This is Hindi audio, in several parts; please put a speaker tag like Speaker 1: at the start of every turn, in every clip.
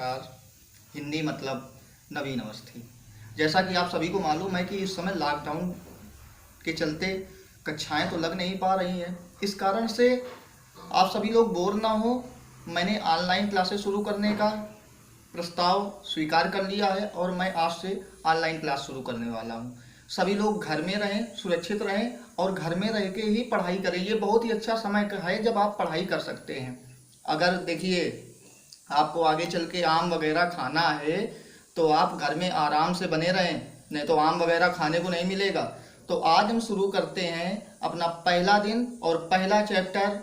Speaker 1: नमस्कार। हिंदी मतलब नवीन अवस्थी। जैसा कि आप सभी को मालूम है कि इस समय लॉकडाउन के चलते कक्षाएं तो लग नहीं पा रही हैं। इस कारण से आप सभी लोग बोर ना हो, मैंने ऑनलाइन क्लासेस शुरू करने का प्रस्ताव स्वीकार कर लिया है और मैं आज से ऑनलाइन क्लास शुरू करने वाला हूं। सभी लोग घर में रहें, सुरक्षित रहें और घर में रह के ही पढ़ाई करें। ये बहुत ही अच्छा समय है जब आप पढ़ाई कर सकते हैं। अगर देखिए आपको आगे चल के आम वगैरह खाना है तो आप घर में आराम से बने रहें, नहीं तो आम वगैरह खाने को नहीं मिलेगा। तो आज हम शुरू करते हैं अपना पहला दिन और पहला चैप्टर,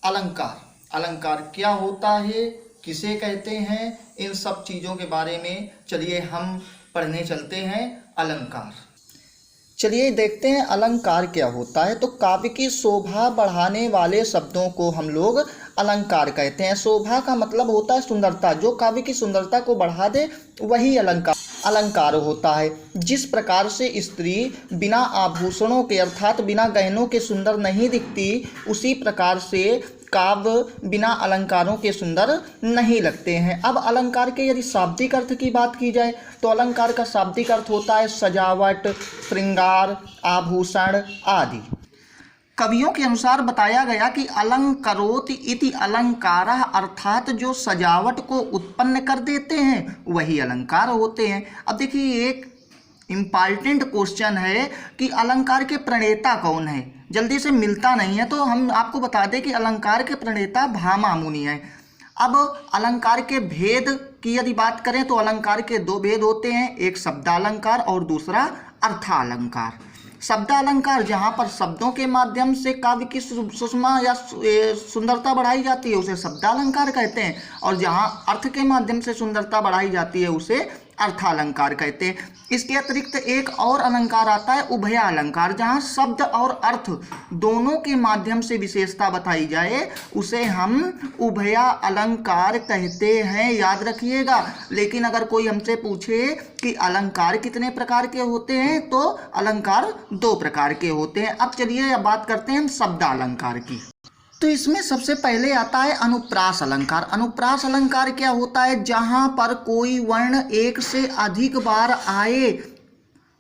Speaker 1: अलंकार। अलंकार क्या होता है, किसे कहते हैं, इन सब चीज़ों के बारे में चलिए हम पढ़ने चलते हैं। अलंकार, चलिए देखते हैं अलंकार क्या होता है। तो काव्य की शोभा बढ़ाने वाले शब्दों को हम लोग अलंकार कहते हैं। शोभा का मतलब होता है सुंदरता, जो काव्य की सुंदरता को बढ़ा दे वही अलंकार होता है। जिस प्रकार से स्त्री बिना आभूषणों के अर्थात बिना गहनों के सुंदर नहीं दिखती, उसी प्रकार से काव्य बिना अलंकारों के सुंदर नहीं लगते हैं। अब अलंकार के यदि शाब्दिक अर्थ की बात की जाए तो अलंकार का शाब्दिक अर्थ होता है सजावट, श्रृंगार, आभूषण आदि। कवियों के अनुसार बताया गया कि अलंकरोति इति अलंकारः, अर्थात जो सजावट को उत्पन्न कर देते हैं वही अलंकार होते हैं। अब देखिए एक इम्पॉर्टेंट क्वेश्चन है कि अलंकार के प्रणेता कौन है, जल्दी से मिलता नहीं है, तो हम आपको बता दें कि अलंकार के प्रणेता भामा मुनि हैं। अब अलंकार के भेद की यदि बात करें तो अलंकार के दो भेद होते हैं, एक शब्दालंकार और दूसरा अर्थालंकार। शब्दालंकार जहाँ पर शब्दों के माध्यम से काव्य की सुषमा या सुंदरता बढ़ाई जाती है उसे शब्दालंकार कहते हैं, और जहाँ अर्थ के माध्यम से सुंदरता बढ़ाई जाती है उसे अर्थालंकार कहते हैं। इसके अतिरिक्त एक और अलंकार आता है उभया अलंकार, जहाँ शब्द और अर्थ दोनों के माध्यम से विशेषता बताई जाए उसे हम उभया अलंकार कहते हैं, याद रखिएगा। लेकिन अगर कोई हमसे पूछे कि अलंकार कितने प्रकार के होते हैं तो अलंकार दो प्रकार के होते हैं। अब चलिए बात करते हैं हम शब्दालंकार की। तो इसमें सबसे पहले आता है अनुप्रास अलंकार। अनुप्रास अलंकार क्या होता है, जहां पर कोई वर्ण एक से अधिक बार आए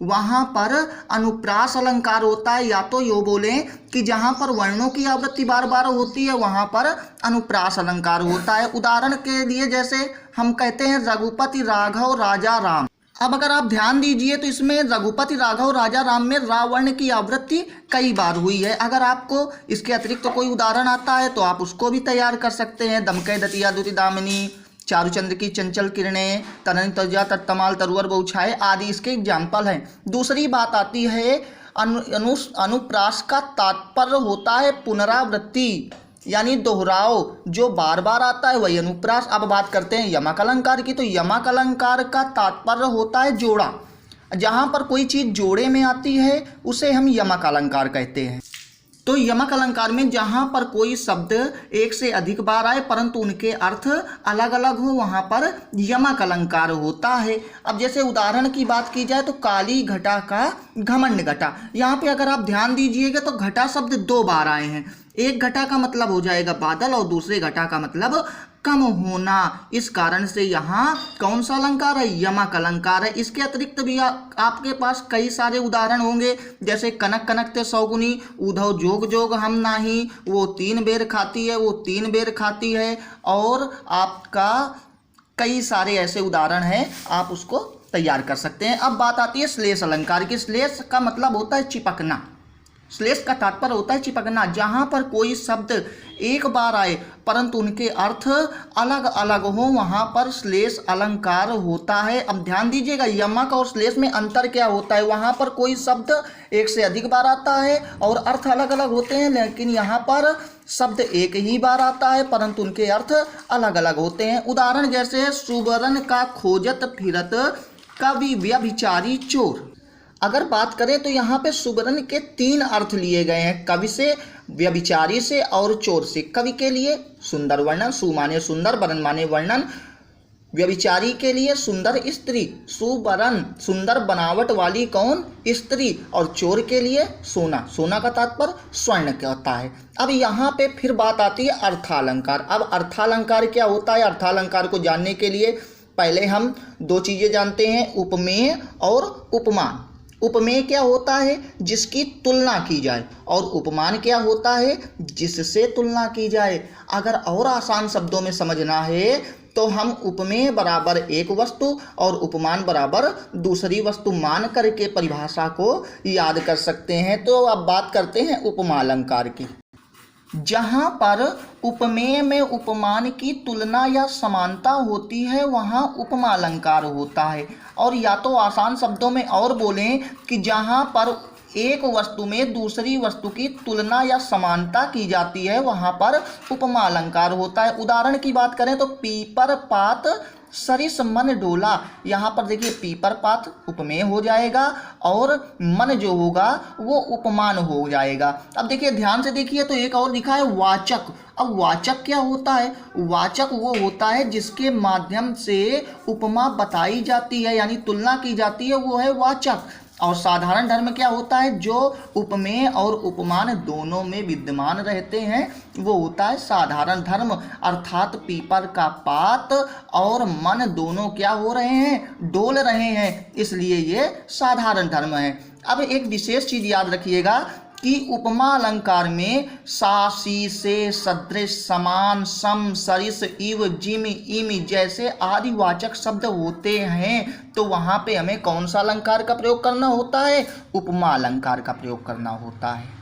Speaker 1: वहां पर अनुप्रास अलंकार होता है। या तो यो बोलें कि जहां पर वर्णों की आवृत्ति बार बार होती है वहां पर अनुप्रास अलंकार होता है। उदाहरण के लिए जैसे हम कहते हैं रघुपति राघव राजा राम। अब अगर आप ध्यान दीजिए तो इसमें रघुपति राघव राजा राम में रावण की आवृत्ति कई बार हुई है। अगर आपको इसके अतिरिक्त तो कोई उदाहरण आता है तो आप उसको भी तैयार कर सकते हैं। दमकई दतिया दुति दामिनी, चारुचंद्र की चंचल किरणें, तनन तजा तत्तमाल तरुवर बहुछाए आदि इसके एग्जाम्पल हैं। दूसरी बात आती है अनुप्रास का तात्पर्य होता है पुनरावृत्ति, यानी दोहराव, जो बार बार आता है वही अनुप्रास। अब बात करते हैं यमक अलंकार की। तो यमक अलंकार का तात्पर्य होता है जोड़ा, जहाँ पर कोई चीज़ जोड़े में आती है उसे हम यमक अलंकार कहते हैं। तो यमक अलंकार में जहाँ पर कोई शब्द एक से अधिक बार आए परंतु उनके अर्थ अलग अलग हो वहाँ पर यमक अलंकार होता है। अब जैसे उदाहरण की बात की जाए तो काली घटा का घमंड घटा, यहाँ पे अगर आप ध्यान दीजिएगा तो घटा शब्द दो बार आए हैं। एक घटा का मतलब हो जाएगा बादल और दूसरे घटा का मतलब कम होना। इस कारण से यहाँ कौन सा अलंकार है, यमक अलंकार है। इसके अतिरिक्त भी आपके पास कई सारे उदाहरण होंगे, जैसे कनक कनक ते सौगुनी, उधव जोग जोग हम नाही, वो तीन बेर खाती है, वो तीन बेर खाती है, और आपका कई सारे ऐसे उदाहरण हैं, आप उसको तैयार कर सकते हैं। अब बात आती है श्लेष अलंकार की। श्लेष का मतलब होता है चिपकना। श्लेष का तात्पर्य होता है चिपकना, जहां पर कोई शब्द एक बार आए परंतु उनके अर्थ अलग अलग हो वहां पर श्लेष अलंकार होता है। अब ध्यान दीजिएगा यमक और श्लेष में अंतर क्या होता है। वहां पर कोई शब्द एक से अधिक बार आता है और अर्थ अलग अलग होते हैं, लेकिन यहाँ पर शब्द एक ही बार आता है परंतु उनके अर्थ अलग अलग होते हैं। उदाहरण जैसे सुबरन का खोजत फिरत कवि व्यभिचारी चोर। अगर बात करें तो यहाँ पे सुबरन के तीन अर्थ लिए गए हैं, कवि से, व्यभिचारी से और चोर से। कवि के लिए सुंदर वर्णन, सु माने सुंदर, बरन माने वर्णन, व्यभिचारी के लिए सुंदर स्त्री, सुवर्ण सुंदर बनावट वाली कौन स्त्री, और चोर के लिए सोना, सोना का तात्पर्य स्वर्ण का होता है। अब यहाँ पे फिर बात आती है अर्थालंकार। अब अर्थालंकार क्या होता है? अर्थालंकार को जानने के लिए पहले हम दो चीज़ें जानते हैं, उपमेय और उपमान। उपमेय क्या होता है? जिसकी तुलना की जाए, और उपमान क्या होता है? जिससे तुलना की जाए। अगर और आसान शब्दों में समझना है तो हम उपमेय बराबर एक वस्तु और उपमान बराबर दूसरी वस्तु मान करके परिभाषा को याद कर सकते हैं। तो अब बात करते हैं उपमा अलंकार की। जहाँ पर उपमेय में उपमान की तुलना या समानता होती है वहाँ उपमा अलंकार होता है। और या तो आसान शब्दों में और बोलें कि जहाँ पर एक वस्तु में दूसरी वस्तु की तुलना या समानता की जाती है वहाँ पर उपमा अलंकार होता है। उदाहरण की बात करें तो पीपर पात सरिस मन डोला, यहाँ पर देखिए पीपर पात उपमेय हो जाएगा और मन जो होगा वो उपमान हो जाएगा। अब देखिए ध्यान से देखिए तो एक और लिखा है वाचक। अब वाचक क्या होता है? वाचक वो होता है जिसके माध्यम से उपमा बताई जाती है यानी तुलना की जाती है, वो है वाचक। और साधारण धर्म क्या होता है? जो उपमेय और उपमान दोनों में विद्यमान रहते हैं वो होता है साधारण धर्म। अर्थात पीपर का पात और मन दोनों क्या हो रहे हैं? डोल रहे हैं, इसलिए ये साधारण धर्म है। अब एक विशेष चीज याद रखिएगा कि उपमा अलंकार में सा, सी, से, सदृश, समान, सम, सरिस, इव, जिम, इम जैसे आदि वाचक शब्द होते हैं तो वहाँ पे हमें कौन सा अलंकार का प्रयोग करना होता है? उपमा अलंकार का प्रयोग करना होता है।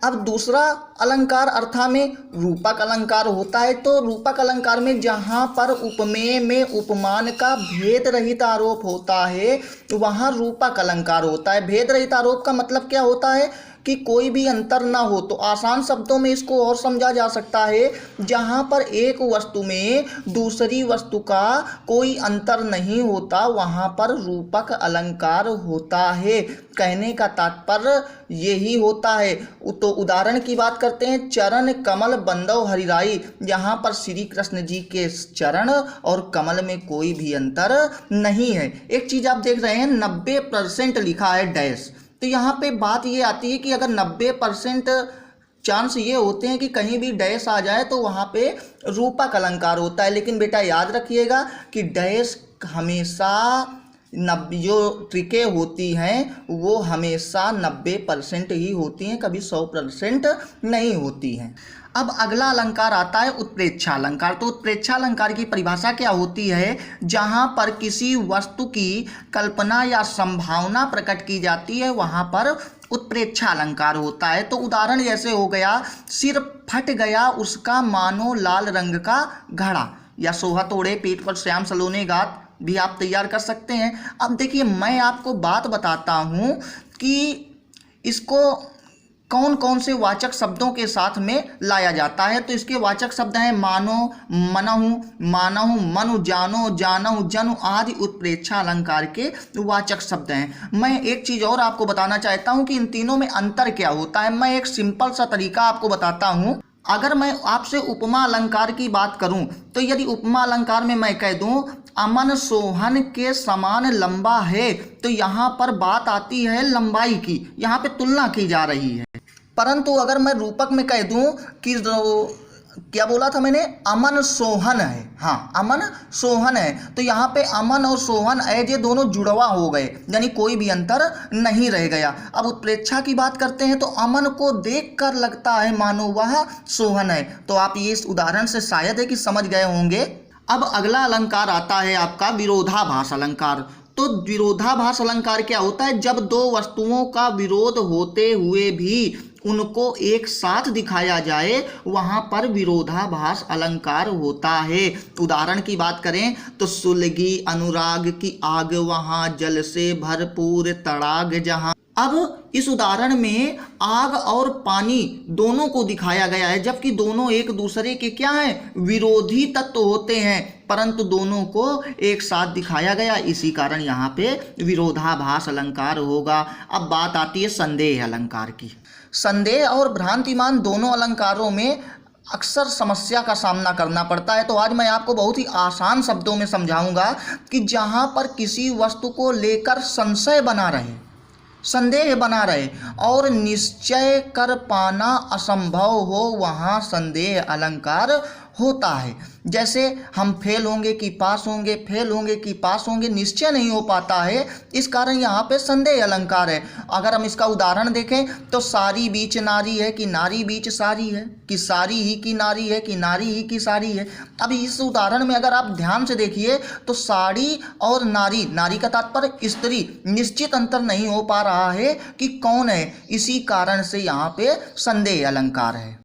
Speaker 1: अब दूसरा अलंकार अर्था में रूपक अलंकार होता है। तो रूपक अलंकार में जहाँ पर उपमेय में उपमान का भेद रहित आरोप होता है वहाँ रूपक अलंकार होता है। भेद रहित आरोप का मतलब क्या होता है? कि कोई भी अंतर ना हो। तो आसान शब्दों में इसको और समझा जा सकता है, जहाँ पर एक वस्तु में दूसरी वस्तु का कोई अंतर नहीं होता वहाँ पर रूपक अलंकार होता है। कहने का तात्पर्य यही होता है। तो उदाहरण की बात करते हैं, चरण कमल बंदव हरिराई, यहाँ पर श्री कृष्ण जी के चरण और कमल में कोई भी अंतर नहीं है। एक चीज़ आप देख रहे हैं 90% लिखा है डैश, तो यहाँ पे बात ये आती है कि अगर 90% चांस ये होते हैं कि कहीं भी डैश आ जाए तो वहाँ पे रूपक अलंकार होता है। लेकिन बेटा याद रखिएगा कि डैश हमेशा जो ट्रिकें होती हैं वो हमेशा 90% ही होती हैं, कभी 100% नहीं होती हैं। अब अगला अलंकार आता है उत्प्रेक्षा अलंकार। तो उत्प्रेक्षा अलंकार की परिभाषा क्या होती है? जहाँ पर किसी वस्तु की कल्पना या संभावना प्रकट की जाती है वहाँ पर उत्प्रेक्षा अलंकार होता है। तो उदाहरण जैसे हो गया, सिर फट गया उसका मानो लाल रंग का घड़ा, या सोहत ओढ़े पीठ पर श्याम सलोने गात भी आप तैयार कर सकते हैं। अब देखिए मैं आपको बात बताता हूँ कि इसको कौन कौन से वाचक शब्दों के साथ में लाया जाता है। तो इसके वाचक शब्द हैं मानो, मनहु, मानहु, मनु, जानो, जानहु, जनु आदि उत्प्रेक्षा अलंकार के वाचक शब्द हैं। मैं एक चीज़ और आपको बताना चाहता हूं कि इन तीनों में अंतर क्या होता है। मैं एक सिंपल सा तरीका आपको बताता हूं। अगर मैं आपसे उपमा अलंकार की बात करूं तो यदि उपमा अलंकार में मैं कह दूं अमन सोहन के समान लंबा है, तो यहाँ पर बात आती है लंबाई की, यहाँ पे तुलना की जा रही है। परंतु अगर मैं रूपक में कह दूं कि क्या बोला था मैंने, अमन सोहन है, हाँ अमन सोहन है, तो यहाँ पे अमन और सोहन एज ये दोनों जुड़वा हो गए, यानी कोई भी अंतर नहीं रह गया। अब उत्प्रेक्षा की बात करते हैं तो अमन को देखकर लगता है मानो वह सोहन है। तो आप ये इस उदाहरण से शायद है कि समझ गए होंगे। अब अगला अलंकार आता है आपका विरोधाभास अलंकार। तो विरोधाभास अलंकार क्या होता है? जब दो वस्तुओं का विरोध होते हुए भी उनको एक साथ दिखाया जाए वहाँ पर विरोधाभास अलंकार होता है। उदाहरण की बात करें तो सुलगी अनुराग की आग, वहाँ जल से भरपूर तड़ाग जहाँ। अब इस उदाहरण में आग और पानी दोनों को दिखाया गया है, जबकि दोनों एक दूसरे के क्या हैं? विरोधी तत्व होते हैं, परंतु दोनों को एक साथ दिखाया गया, इसी कारण यहाँ पे विरोधाभास अलंकार होगा। अब बात आती है संदेह अलंकार की। संदेह और भ्रांतिमान दोनों अलंकारों में अक्सर समस्या का सामना करना पड़ता है। तो आज मैं आपको बहुत ही आसान शब्दों में समझाऊंगा कि जहां पर किसी वस्तु को लेकर संशय बना रहे, संदेह बना रहे और निश्चय कर पाना असंभव हो, वहाँ संदेह अलंकार होता है। जैसे हम फेल होंगे कि पास होंगे, फेल होंगे कि पास होंगे, निश्चय नहीं हो पाता है, इस कारण यहाँ पे संदेह अलंकार है। अगर हम इसका उदाहरण देखें तो सारी बीच नारी है कि नारी बीच सारी है, कि सारी ही की नारी है कि नारी ही की सारी है। अब इस उदाहरण में अगर आप ध्यान से देखिए तो साड़ी और नारी, नारी का तात्पर्य स्त्री, निश्चित अंतर नहीं हो पा रहा है कि कौन है, इसी कारण से यहाँ पे संदेह अलंकार है।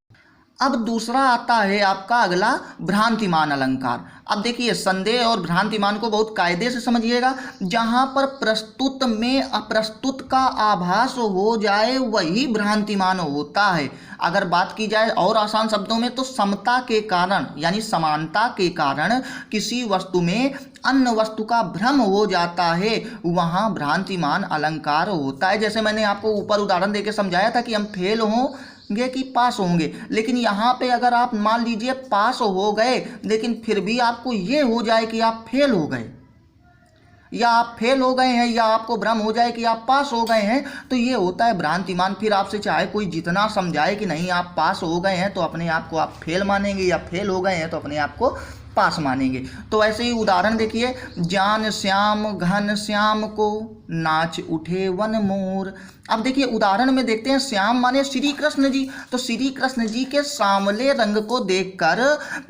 Speaker 1: अब दूसरा आता है आपका अगला भ्रांतिमान अलंकार। अब देखिए संदेह और भ्रांतिमान को बहुत कायदे से समझिएगा। जहाँ पर प्रस्तुत में अप्रस्तुत का आभास हो जाए वही भ्रांतिमान होता है। अगर बात की जाए और आसान शब्दों में तो समता के कारण यानी समानता के कारण किसी वस्तु में अन्य वस्तु का भ्रम हो जाता है, वहाँ भ्रांतिमान अलंकार होता है। जैसे मैंने आपको ऊपर उदाहरण देके समझाया था कि हम फेल होंगे कि पास होंगे, लेकिन यहाँ पे अगर आप मान लीजिए पास हो गए लेकिन फिर भी आपको ये हो जाए कि आप फेल हो गए, या आप फेल हो गए हैं, या आपको भ्रम हो जाए कि आप पास हो गए हैं, तो ये होता है भ्रांतिमान। फिर आपसे चाहे कोई जितना समझाए कि नहीं आप पास हो गए हैं, तो अपने आप को आप फेल मानेंगे, या फेल हो गए हैं तो अपने आप को पास मानेंगे। तो ऐसे ही उदाहरण देखिए, जान श्याम घन श्याम को नाच उठे वन मोर। अब देखिए उदाहरण में देखते हैं, श्याम माने श्री कृष्ण जी, तो श्री कृष्ण जी के सांवले रंग को देखकर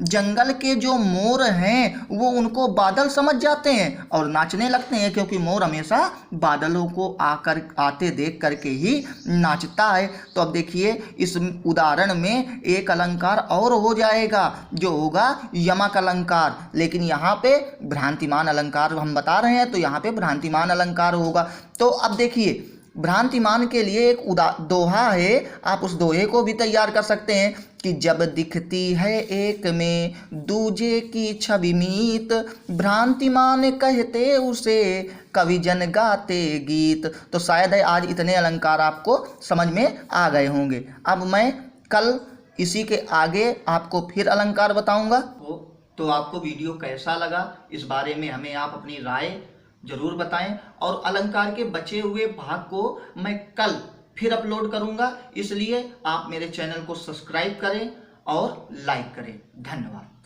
Speaker 1: जंगल के जो मोर हैं वो उनको बादल समझ जाते हैं और नाचने लगते हैं, क्योंकि मोर हमेशा बादलों को आते देख करके ही नाचता है। तो अब देखिए इस उदाहरण में एक अलंकार और हो जाएगा जो होगा यमक अलंकार, लेकिन यहाँ पे भ्रांतिमान अलंकार हम बता रहे हैं तो यहाँ पे भ्रांतिमान अलंकार होगा। तो अब देखिए भ्रांतिमान के लिए एक दोहा है, आप उस दोहे को भी तैयार कर सकते हैं कि जब दिखती है एक में दूजे की छवि मीत, भ्रांतिमान कहते उसे कवि जन गाते गीत। तो शायद है आज इतने अलंकार आपको समझ में आ गए होंगे। अब मैं कल इसी के आगे आपको फिर अलंकार बताऊंगा। तो आपको वीडियो कैसा लगा इस बारे में हमें आप अपनी राय जरूर बताएं, और अलंकार के बचे हुए भाग को मैं कल फिर अपलोड करूंगा, इसलिए आप मेरे चैनल को सब्सक्राइब करें और लाइक करें। धन्यवाद।